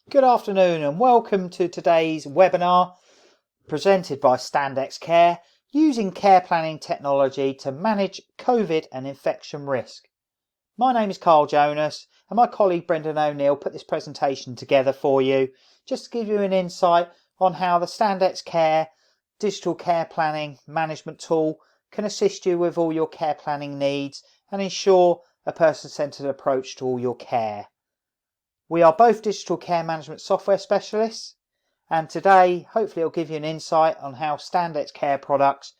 Good afternoon and welcome to today's webinar presented by Standex Care, using care planning technology to manage COVID and infection risk. My name is Carl Jonas and my colleague Brendan O'Neill put this presentation together for you just to give you an insight on how the Standex Care digital care planning management tool can assist you with all your care planning needs and ensure a person-centred approach to all your care. We are both digital care management software specialists, and today hopefully it'll give you an insight on how Standex Care products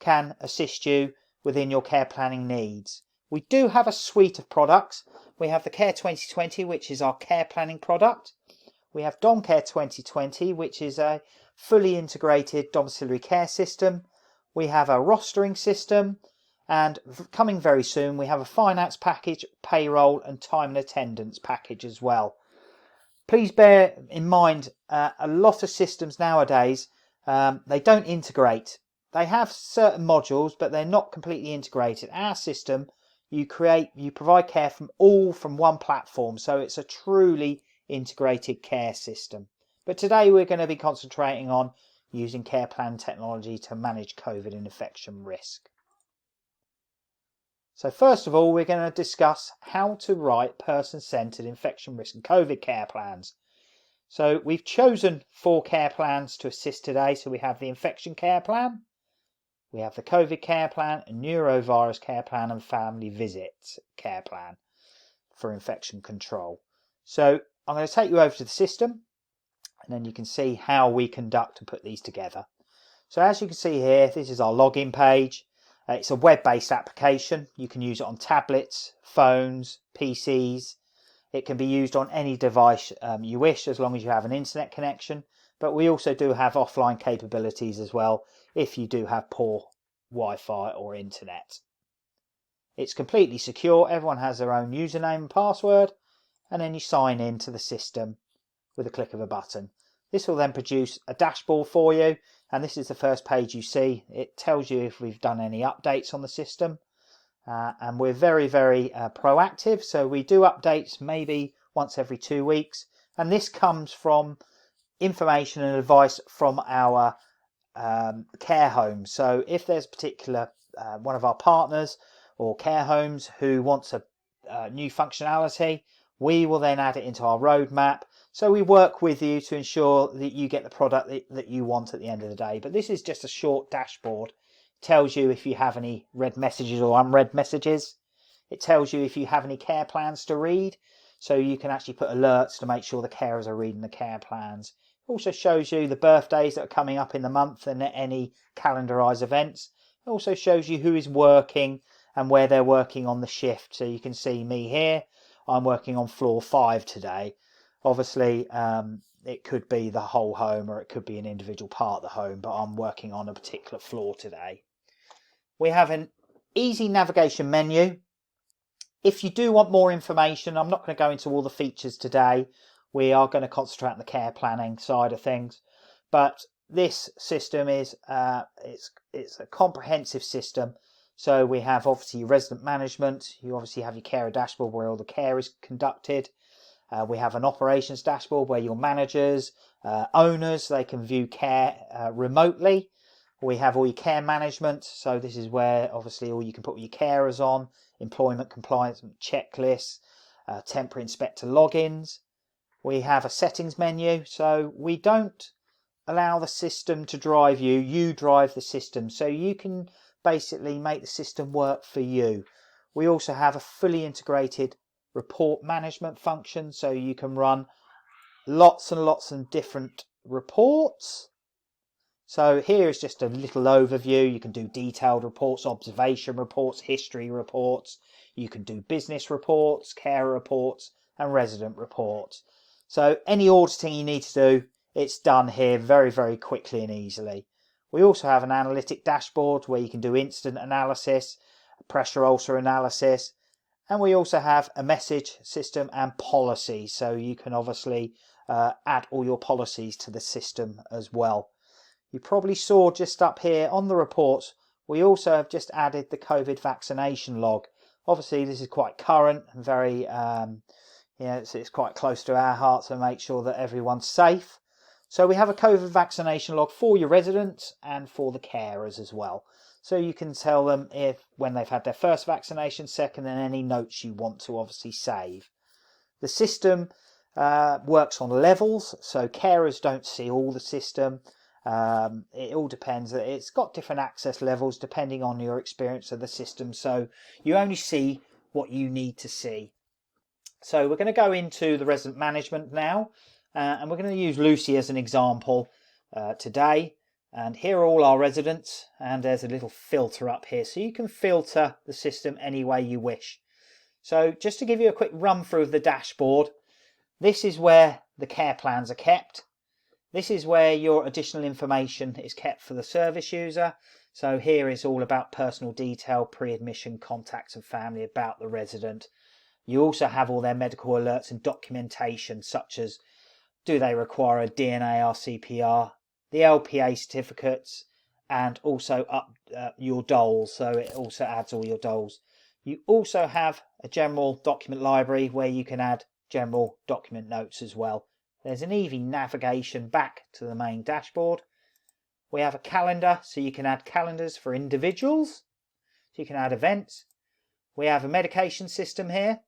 can assist you within your care planning needs. We do have a suite of products. We have the Care 2020, which is our care planning product. We have Dom Care 2020, which is a fully integrated domiciliary care system. We have a rostering system, and coming very soon we have a finance package, payroll and time and attendance package as well. Please bear in mind a lot of systems nowadays, they don't integrate. They have certain modules but they're not completely integrated. Our system, you provide care from one platform, so it's a truly integrated care system. But today we're going to be concentrating on using care plan technology to manage COVID and infection risk. So first of all, we're going to discuss how to write person-centred infection risk and COVID care plans. So we've chosen 4 care plans to assist today. So we have the infection care plan, we have the COVID care plan, a neurovirus care plan and family visit care plan for infection control. So I'm going to take you over to the system and then you can see how we conduct and put these together. So as you can see here, this is our login page. It's a web-based application. You can use it on tablets, phones, PCs. It can be used on any device you wish, as long as you have an internet connection. But we also do have offline capabilities as well if you do have poor Wi-Fi or internet. It's completely secure. Everyone has their own username and password, and then you sign in to the system with a click of a button. This will then produce a dashboard for you, and this is the first page you see. It tells you if we've done any updates on the system, and we're very proactive, so we do updates maybe once every 2 weeks, and this comes from information and advice from our care homes. So if there's a particular one of our partners or care homes who wants a new functionality, we will then add it into our roadmap. So we work with you to ensure that you get the product that you want at the end of the day. But this is just a short dashboard. It tells you if you have any read messages or unread messages. It tells you if you have any care plans to read. So you can actually put alerts to make sure the carers are reading the care plans. It also shows you the birthdays that are coming up in the month and any calendarized events. It also shows you who is working and where they're working on the shift. So you can see me here. I'm working on floor 5 today. Obviously, it could be the whole home or it could be an individual part of the home, but I'm working on a particular floor today. We have an easy navigation menu. If you do want more information, I'm not going to go into all the features today. We are going to concentrate on the care planning side of things, but this system is it's a comprehensive system. So we have obviously resident management. You obviously have your carer dashboard where all the care is conducted. We have an operations dashboard where your managers, owners, they can view care remotely. We have all your care management. So this is where obviously all you can put your carers on, employment compliance checklists, temporary inspector logins. We have a settings menu. So we don't allow the system to drive you. You drive the system. So you can basically make the system work for you. We also have a fully integrated report management function, so you can run lots and lots of different reports. So here is just a little overview. You can do detailed reports, observation reports, history reports. You can do business reports, care reports and resident reports. So any auditing you need to do, it's done here very quickly and easily. We also have an analytic dashboard where you can do instant analysis, pressure ulcer analysis, and we also have a message system and policy, so you can obviously add all your policies to the system as well. You probably saw just up here on the reports, we also have just added the COVID vaccination log. Obviously this is quite current and very Yeah, it's quite close to our hearts to make sure that everyone's safe. So we have a COVID vaccination log for your residents and for the carers as well. So you can tell them when they've had their first vaccination, second, and any notes you want to obviously save. The system works on levels, so carers don't see all the system. It all depends. It's got different access levels depending on your experience of the system, so you only see what you need to see. So we're going to go into the resident management now, and we're going to use Lucy as an example today. And here are all our residents, and there's a little filter up here, so you can filter the system any way you wish. So just to give you a quick run through of the dashboard, this is where the care plans are kept. This is where your additional information is kept for the service user. So here is all about personal detail, pre-admission, contacts and family about the resident. You also have all their medical alerts and documentation, such as do they require a DNA or CPR, the LPA certificates, and also your doles. So it also adds all your doles. You also have a general document library where you can add general document notes as well. There's an easy navigation back to the main dashboard. We have a calendar, so you can add calendars for individuals. So you can add events. We have a medication system here.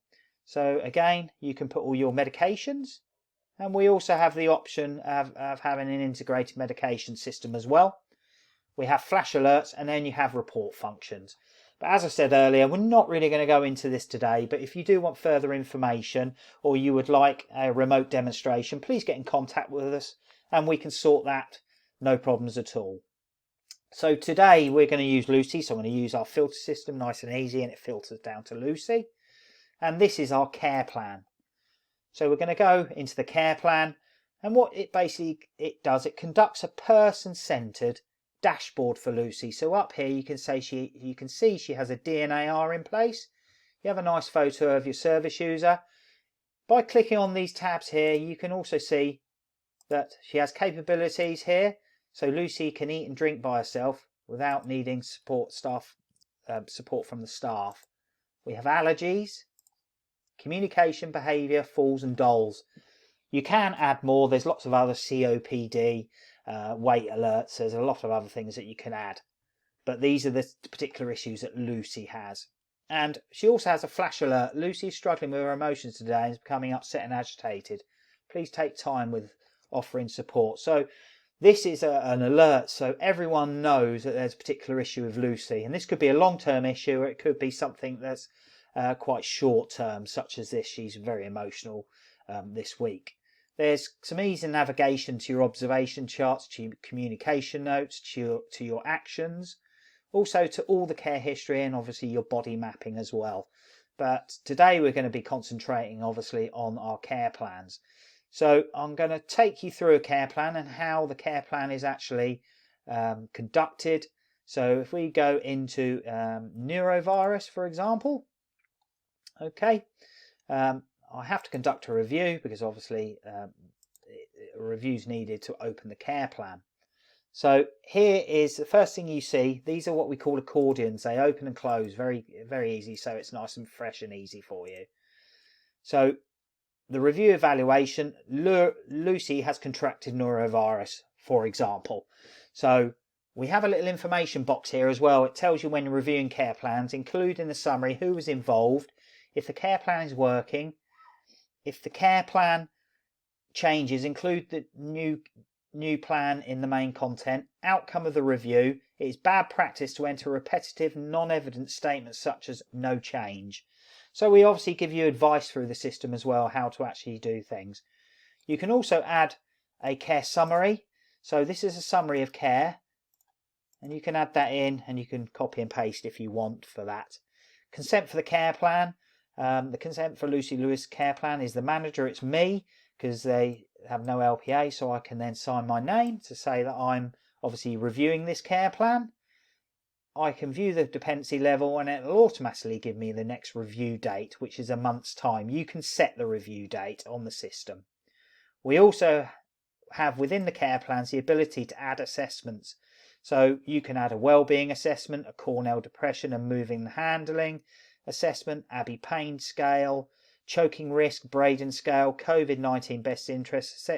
So again, you can put all your medications. And we also have the option of having an integrated medication system as well. We have flash alerts, and then you have report functions. But as I said earlier, we're not really going to go into this today, but if you do want further information or you would like a remote demonstration, please get in contact with us and we can sort that, no problems at all. So today we're going to use Lucy, so I'm going to use our filter system, nice and easy, and it filters down to Lucy. And this is our care plan. So we're going to go into the care plan, and what it basically does, it conducts a person-centered dashboard for Lucy. So up here you can see she has a DNAR in place. You have a nice photo of your service user. By clicking on these tabs here, you can also see that she has capabilities here. So Lucy can eat and drink by herself without needing support from the staff. We have allergies, communication, behaviour, falls and doles. You can add more. There's lots of other COPD, weight alerts. There's a lot of other things that you can add. But these are the particular issues that Lucy has. And she also has a flash alert. Lucy is struggling with her emotions today and is becoming upset and agitated. Please take time with offering support. So this is an alert, so everyone knows that there's a particular issue with Lucy. And this could be a long-term issue, or it could be something that's quite short-term, such as this. She's very emotional this week. There's some easy navigation to your observation charts, to your communication notes, to your actions, also to all the care history and obviously your body mapping as well. But today we're going to be concentrating obviously on our care plans. So I'm going to take you through a care plan and how the care plan is actually conducted. So if we go into neurovirus, for example, okay, I have to conduct a review because obviously a review's needed to open the care plan. So here is the first thing you see. These are what we call accordions. They open and close very, very easy, so it's nice and fresh and easy for you. So the review evaluation, Lucy has contracted norovirus, for example. So we have a little information box here as well. It tells you when you're reviewing care plans, including the summary, who was involved, if the care plan is working, if the care plan changes, include the new plan in the main content, outcome of the review. It is bad practice to enter repetitive non-evident statements such as no change. So we obviously give you advice through the system as well, how to actually do things. You can also add a care summary. So this is a summary of care, and you can add that in and you can copy and paste if you want for that. Consent for the care plan. The consent for Lucy Lewis care plan is the manager, it's me, because they have no LPA, so I can then sign my name to say that I'm obviously reviewing this care plan. I can view the dependency level and it'll automatically give me the next review date, which is a month's time. You can set the review date on the system. We also have within the care plans the ability to add assessments. So you can add a wellbeing assessment, a Cornell depression and moving and handling assessment, Abbey pain scale, choking risk, Braden scale, COVID-19 best interest,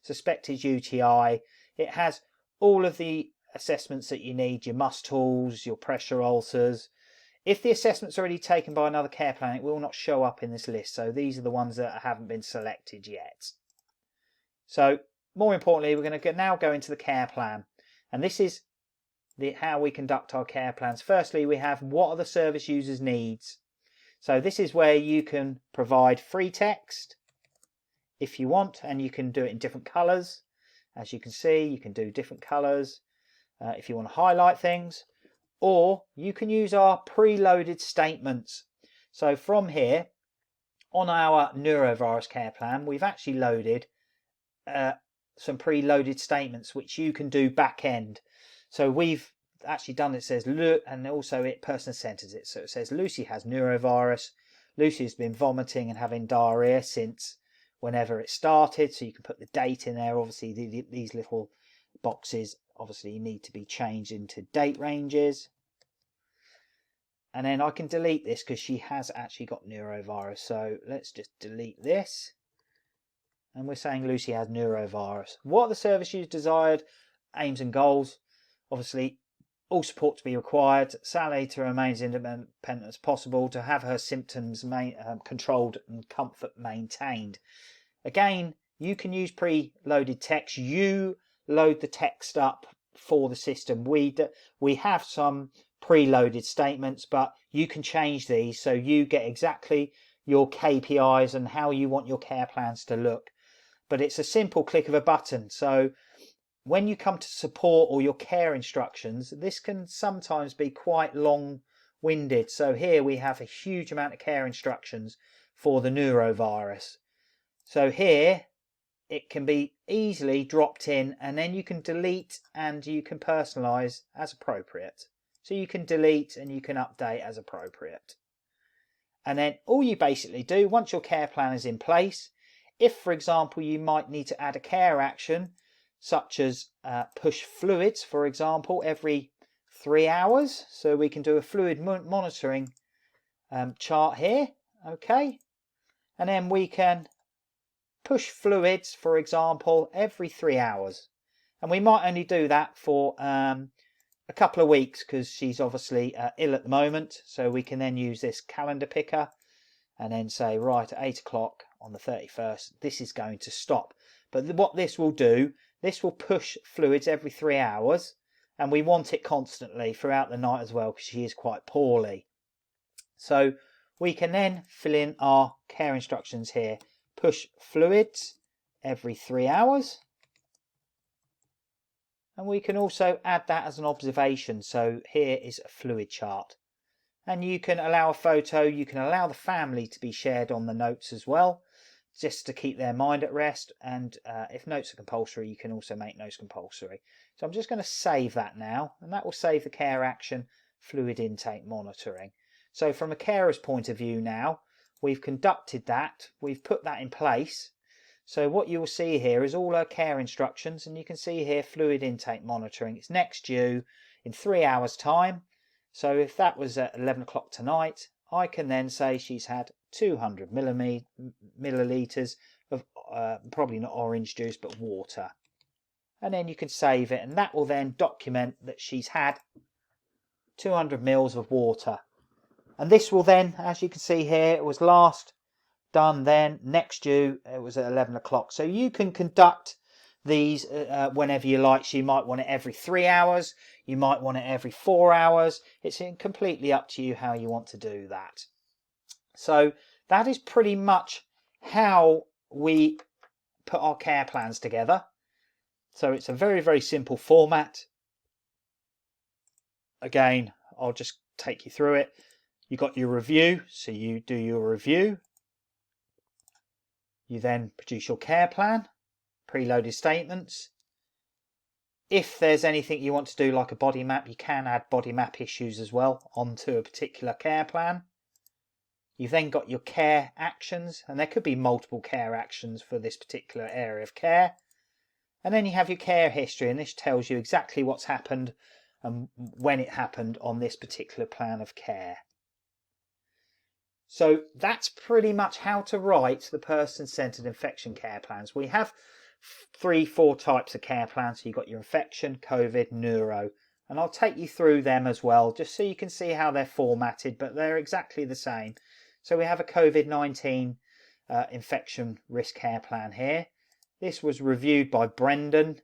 suspected UTI. It has all of the assessments that you need, your must tools, your pressure ulcers. If the assessment's already taken by another care plan, it will not show up in this list. So these are the ones that haven't been selected yet. So more importantly, we're going to now go into the care plan. And this is how we conduct our care plans. Firstly, we have what are the service users' needs. So this is where you can provide free text if you want, and you can do it in different colours. As you can see, you can do different colours if you want to highlight things. Or you can use our preloaded statements. So from here, on our neurovirus care plan, we've actually loaded some preloaded statements which you can do back end. So we've actually done it says look, and also it person centers it. So it says Lucy has neurovirus. Lucy has been vomiting and having diarrhea since whenever it started. So you can put the date in there. Obviously these little boxes obviously need to be changed into date ranges. And then I can delete this because she has actually got neurovirus. So let's just delete this. And we're saying Lucy has neurovirus. What are the service users desired? Aims and goals. Obviously, all support to be required. Sally to remain as independent as possible. To have her symptoms controlled and comfort maintained. Again, you can use preloaded text. You load the text up for the system. We have some preloaded statements, but you can change these so you get exactly your KPIs and how you want your care plans to look. But it's a simple click of a button. So when you come to support or your care instructions, this can sometimes be quite long-winded. So here we have a huge amount of care instructions for the neurovirus. So here it can be easily dropped in, and then you can delete and you can personalize as appropriate. So you can delete and you can update as appropriate. And then all you basically do, once your care plan is in place, if for example you might need to add a care action such as push fluids, for example, every 3 hours, so we can do a fluid monitoring chart here, okay, and then we can push fluids, for example, every 3 hours, and we might only do that for a couple of weeks because she's obviously ill at the moment. So we can then use this calendar picker and then say, right, at 8 o'clock on the 31st, this is going to stop. But what this will do, this will push fluids every 3 hours, and we want it constantly throughout the night as well because she is quite poorly. So we can then fill in our care instructions here. Push fluids every 3 hours. And we can also add that as an observation. So here is a fluid chart. And you can allow a photo, you can allow the family to be shared on the notes as well, just to keep their mind at rest. And if notes are compulsory, you can also make notes compulsory. So I'm just going to save that now, and that will save the care action fluid intake monitoring. So from a carer's point of view now, we've conducted that, we've put that in place. So what you will see here is all our care instructions, and you can see here fluid intake monitoring. It's next due in 3 hours time. So if that was at 11 o'clock tonight, I can then say she's had 200 millilitres of probably not orange juice but water. And then you can save it, and that will then document that she's had 200 mils of water. And this will then, as you can see here, it was last done then, next due, it was at 11 o'clock. So you can conduct these whenever you like. So you might want it every 3 hours, you might want it every 4 hours. It's completely up to you how you want to do that. So that is pretty much how we put our care plans together. So it's a very, very simple format. Again, I'll just take you through it. You got your review, so you do your review. You then produce your care plan, preloaded statements. If there's anything you want to do like a body map, you can add body map issues as well onto a particular care plan. You've then got your care actions, and there could be multiple care actions for this particular area of care. And then you have your care history, and this tells you exactly what's happened and when it happened on this particular plan of care. So that's pretty much how to write the person-centered infection care plans. We have 4 types of care plans. So you've got your infection, COVID, neuro, and I'll take you through them as well, just so you can see how they're formatted, but they're exactly the same. So we have a COVID-19 infection risk care plan here. This was reviewed by Brendan,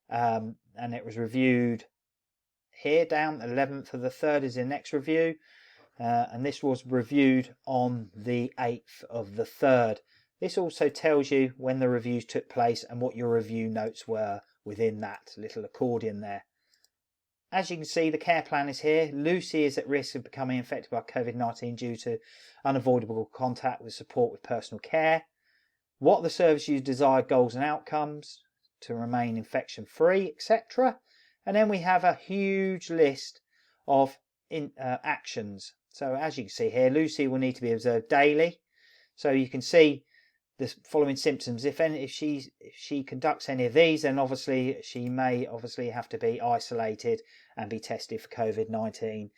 and it was reviewed here down 11th of the 3rd is the next review, and this was reviewed on the 8th of the 3rd. This also tells you when the reviews took place and what your review notes were within that little accordion there. As you can see, the care plan is here. Lucy is at risk of becoming infected by COVID-19 due to unavoidable contact with support with personal care. What the service user desired goals and outcomes to remain infection free, etc. And then we have a huge list of actions. So as you can see here, Lucy will need to be observed daily. So you can see the following symptoms. If she conducts any of these, then obviously she may have to be isolated and be tested for COVID-19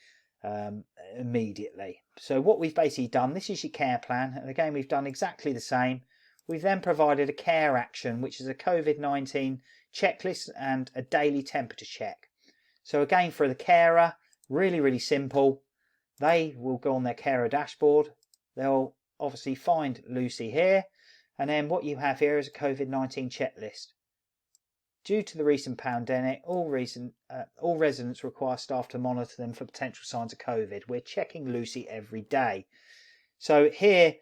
immediately. So what we've basically done, this is your care plan, and again we've done exactly the same. We've then provided a care action, which is a COVID-19 checklist and a daily temperature check. So again, for the carer, really simple. They will go on their carer dashboard. They'll obviously find Lucy here, and then what you have here is a COVID-19 checklist. Due to the recent pandemic, all residents require staff to monitor them for potential signs of COVID. We're checking Lucy every day. So here,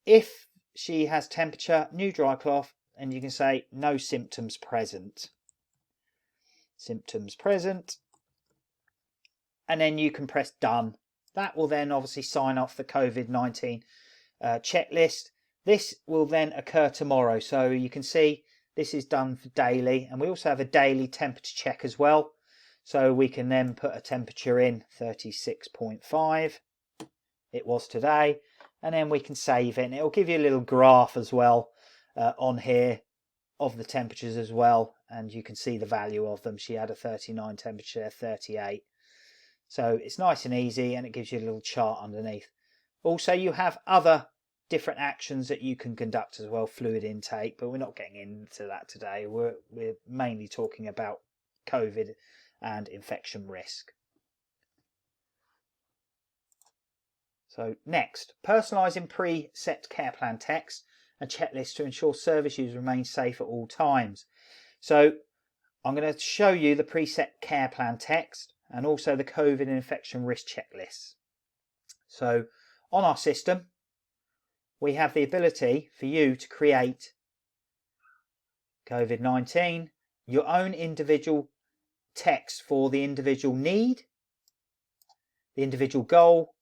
if she has temperature, new dry cloth, and you can say no symptoms present. Symptoms present. And then you can press done. That will then obviously sign off the COVID-19 checklist. This will then occur tomorrow. So you can see this is done for daily. And we also have a daily temperature check as well. So we can then put a temperature in 36.5. It was today. And then we can save it. And it'll give you a little graph as well on here of the temperatures as well. And you can see the value of them. She had a 39 temperature, 38. So it's nice and easy, and it gives you a little chart underneath. Also, you have other different actions that you can conduct as well, fluid intake, but we're not getting into that today. We're mainly talking about COVID and infection risk. So next, personalising preset care plan text and checklists to ensure service users remain safe at all times. So I'm going to show you the preset care plan text and also the COVID and infection risk checklists. So on our system, we have the ability for you to create COVID-19, your own individual text for the individual need, the individual goal,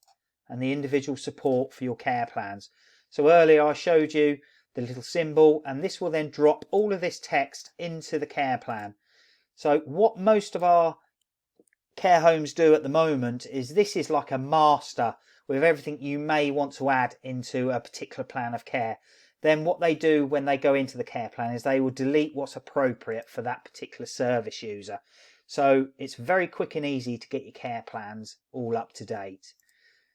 and the individual support for your care plans. So earlier I showed you the little symbol, and this will then drop all of this text into the care plan. So what most of our care homes do at the moment is this is like a master with everything you may want to add into a particular plan of care. Then what they do when they go into the care plan is they will delete what's appropriate for that particular service user. So it's very quick and easy to get your care plans all up to date.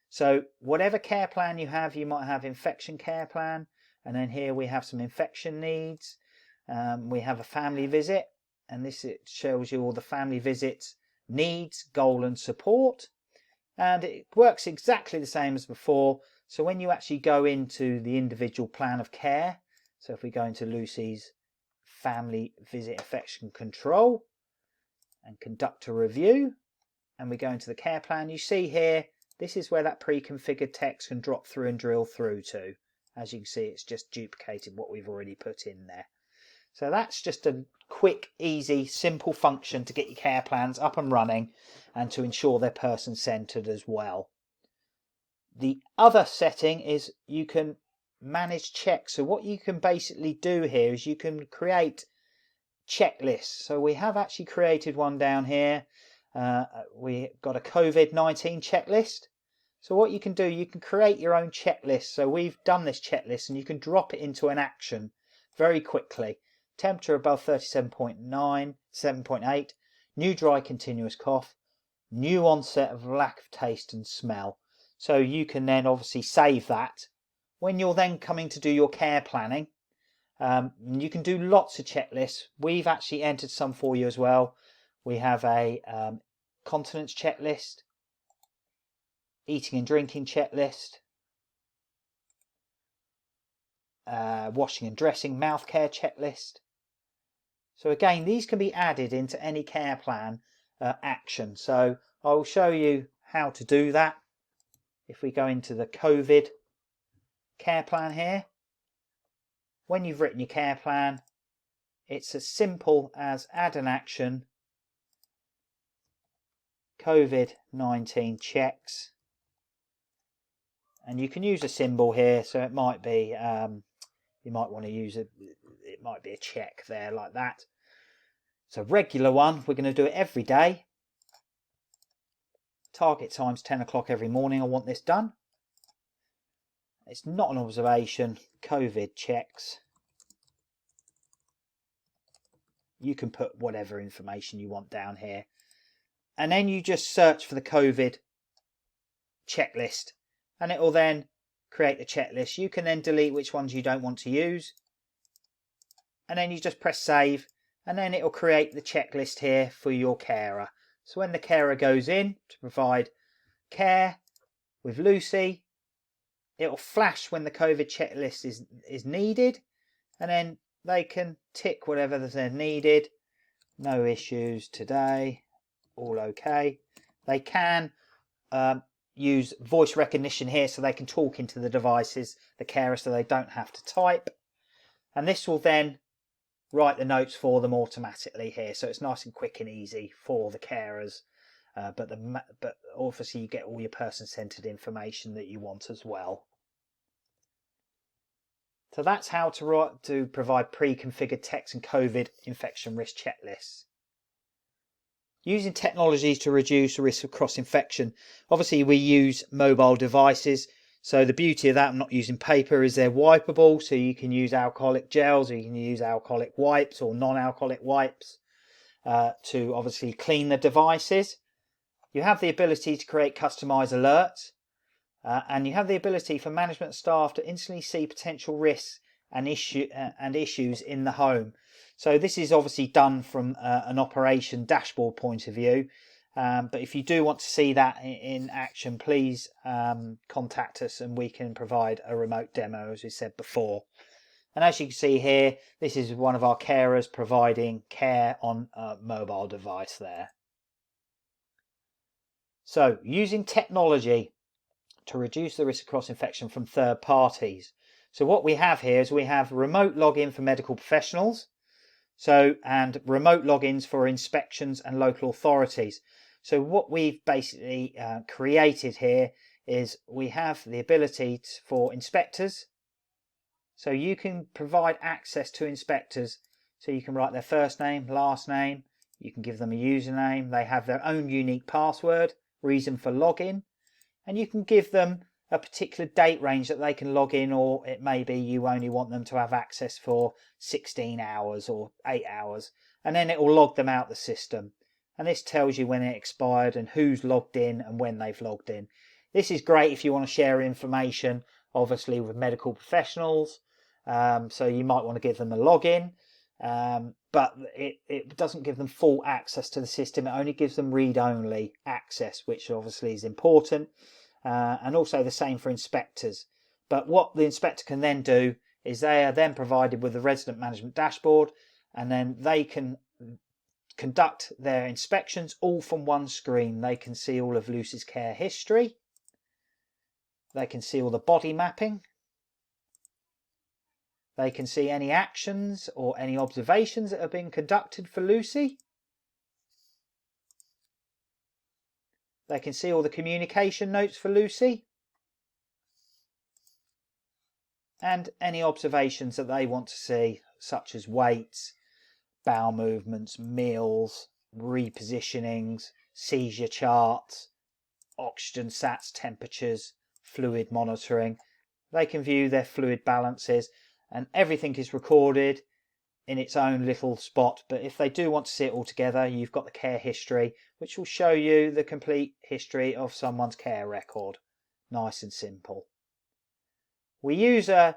So whatever care plan you might have infection care plan, and then here we have some infection needs. We have a family visit, and this it shows you all the family visits needs, goal and support, and it works exactly the same as before. So when you actually go into the individual plan of care, so if we go into Lucy's family visit infection control and conduct a review, and we go into the care plan, you see here this is where that pre-configured text can drop through and drill through to. As you can see, it's just duplicated what we've already put in there. So that's just a quick, easy, simple function to get your care plans up and running and to ensure they're person-centered as well. The other setting is you can manage checks. So what you can basically do here is you can create checklists. So we have actually created one down here. We got a COVID-19 checklist. So what you can do, you can create your own checklist. So we've done this checklist and you can drop it into an action very quickly. Temperature above 37.9, 7.8, new dry continuous cough, new onset of lack of taste and smell. So you can then obviously save that. When you're then coming to do your care planning, you can do lots of checklists. We've actually entered some for you as well. We have a continence checklist, eating and drinking checklist, washing and dressing, mouth care checklist. So again, these can be added into any care plan action. So I will show you how to do that. If we go into the COVID care plan here, when you've written your care plan, it's as simple as add an action, COVID-19 checks, and you can use a symbol here. So it might be you might want to use it might be a check there like that. It's a regular one. We're going to do it every day. Target time's 10 o'clock every morning. I want this done. It's not an observation. COVID checks. You can put whatever information you want down here. And then you just search for the COVID checklist. And it will then create the checklist. You can then delete which ones you don't want to use. And then you just press save. And then it will create the checklist here for your carer. So when the carer goes in to provide care with Lucy, it will flash when the COVID checklist is needed, and then they can tick whatever they're needed. No issues today, all okay. They can use voice recognition here, so they can talk into the devices, the carer, so they don't have to type. And this will then write the notes for them automatically here, so it's nice and quick and easy for the carers. But obviously you get all your person-centered information that you want as well. So that's how to provide pre-configured text and COVID infection risk checklists. Using technologies to reduce the risk of cross-infection. Obviously we use mobile devices. So the beauty of that, I'm not using paper, is they're wipeable. So you can use alcoholic gels, or you can use alcoholic wipes or non-alcoholic wipes to obviously clean the devices. You have the ability to create customized alerts, and you have the ability for management staff to instantly see potential risks and issues in the home. So this is obviously done from an operation dashboard point of view. But if you do want to see that in action, please contact us and we can provide a remote demo, as we said before. And as you can see here, this is one of our carers providing care on a mobile device there. So using technology to reduce the risk of cross-infection from third parties. So what we have here is we have remote login for medical professionals, and remote logins for inspections and local authorities. So what we've basically created here is we have the ability for inspectors. So you can provide access to inspectors. So you can write their first name, last name. You can give them a username. They have their own unique password, reason for login. And you can give them a particular date range that they can log in, or it may be you only want them to have access for 16 hours or 8 hours. And then it will log them out the system. And this tells you when it expired and who's logged in and when they've logged in. This is great if you want to share information, obviously, with medical professionals. So you might want to give them a login, but it doesn't give them full access to the system. It only gives them read-only access, which obviously is important. And also the same for inspectors. But what the inspector can then do is they are then provided with the Resin Management Dashboard, and then they can conduct their inspections all from one screen. They can see all of Lucy's care history. They can see all the body mapping. They can see any actions or any observations that have been conducted for Lucy. They can see all the communication notes for Lucy. And any observations that they want to see, such as weights, bowel movements, meals, repositionings, seizure charts, oxygen sats, temperatures, fluid monitoring. They can view their fluid balances, and everything is recorded in its own little spot. But if they do want to see it all together, you've got the care history, which will show you the complete history of someone's care record. nice and simple. We use a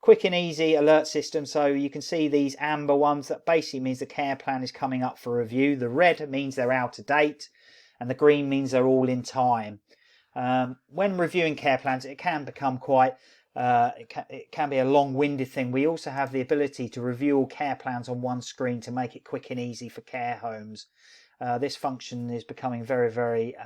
quick and easy alert system, so you can see these amber ones. That basically means the care plan is coming up for review. The red means they're out of date, and the green means they're all in time. When reviewing care plans, it can become quite it can be a long-winded thing. We also have the ability to review all care plans on one screen to make it quick and easy for care homes. This function is becoming very, very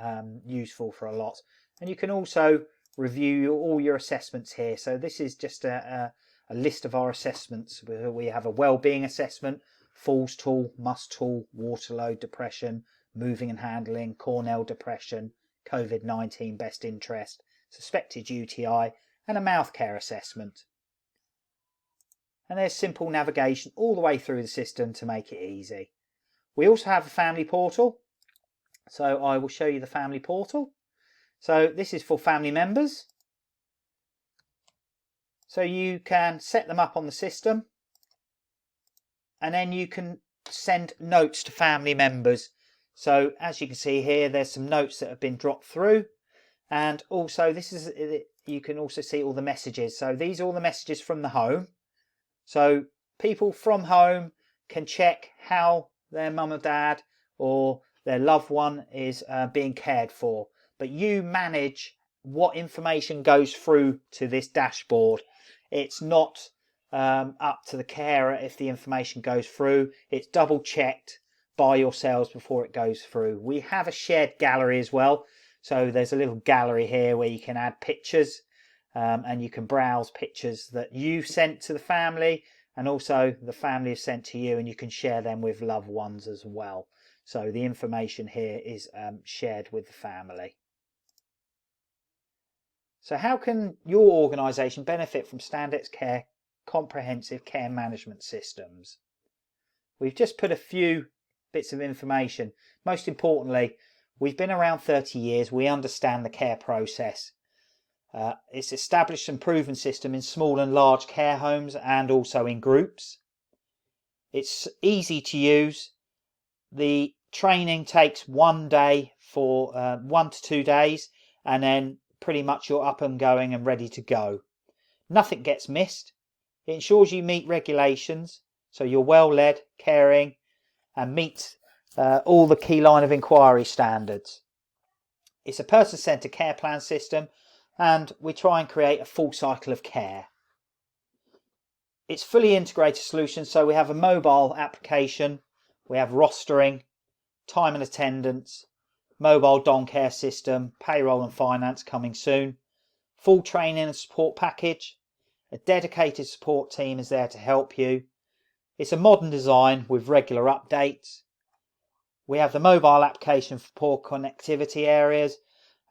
useful for a lot. And you can also review all your assessments here. So this is just a list of our assessments. We have a well-being assessment, falls tool, must tool, water load depression, moving and handling, Cornell depression, COVID-19 best interest, suspected UTI, and a mouth care assessment. And there's simple navigation all the way through the system to make it easy. We also have a family portal, so I will show you the family portal. So this is for family members. So you can set them up on the system, and then you can send notes to family members. So as you can see here, there's some notes that have been dropped through, and also this is, you can also see all the messages. So these are all the messages from the home. So people from home can check how their mum or dad or their loved one is being cared for, but you manage what information goes through to this dashboard. It's not up to the carer if the information goes through. It's double checked by yourselves before it goes through. We have a shared gallery as well. So there's a little gallery here where you can add pictures, and you can browse pictures that you sent to the family, and also the family has sent to you, and you can share them with loved ones as well. So the information here is shared with the family. So how can your organisation benefit from Standex Care comprehensive care management systems? We've just put a few bits of information. Most importantly, we've been around 30 years. We understand the care process. It's established and proven system in small and large care homes and also in groups. It's easy to use. The training takes 1 day for 1 to 2 days, and then pretty much you're up and going and ready to go. Nothing gets missed. It ensures you meet regulations, so you're well led, caring, and meet all the key line of inquiry standards. It's a person-centred care plan system, and we try and create a full cycle of care. It's fully integrated solution, so we have a mobile application, we have rostering, time and attendance, mobile dom care system, payroll and finance coming soon, full training and support package, a dedicated support team is there to help you. It's a modern design with regular updates. We have the mobile application for poor connectivity areas,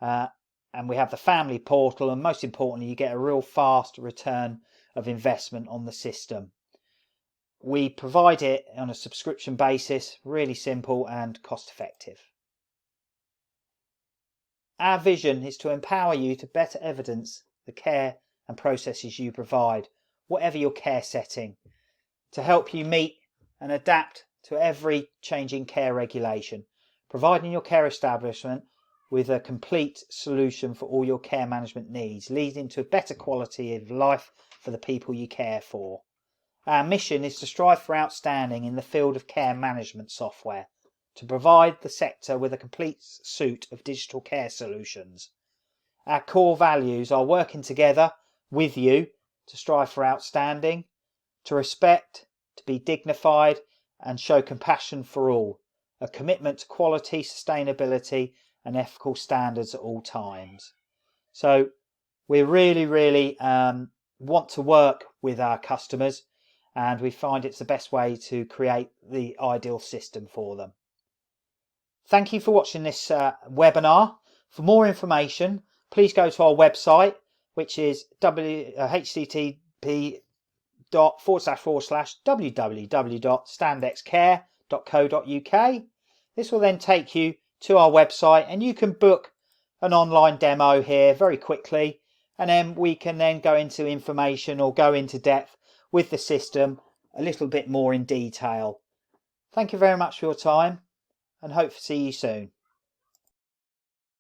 and we have the family portal, and most importantly you get a real fast return of investment on the system. We provide it on a subscription basis, really simple and cost effective. Our vision is to empower you to better evidence the care and processes you provide, whatever your care setting, to help you meet and adapt to every changing care regulation, providing your care establishment with a complete solution for all your care management needs, leading to a better quality of life for the people you care for. Our mission is to strive for outstanding in the field of care management software, to provide the sector with a complete suite of digital care solutions. Our core values are working together with you to strive for outstanding, to respect, to be dignified and show compassion for all, a commitment to quality, sustainability and ethical standards at all times. So we really want to work with our customers, and we find it's the best way to create the ideal system for them. Thank you for watching this webinar. For more information, please go to our website, which is http://www.standexcare.co.uk. This will then take you to our website, and you can book an online demo here very quickly, and then we can then go into information or go into depth with the system a little bit more in detail. Thank you very much for your time, and hope to see you soon.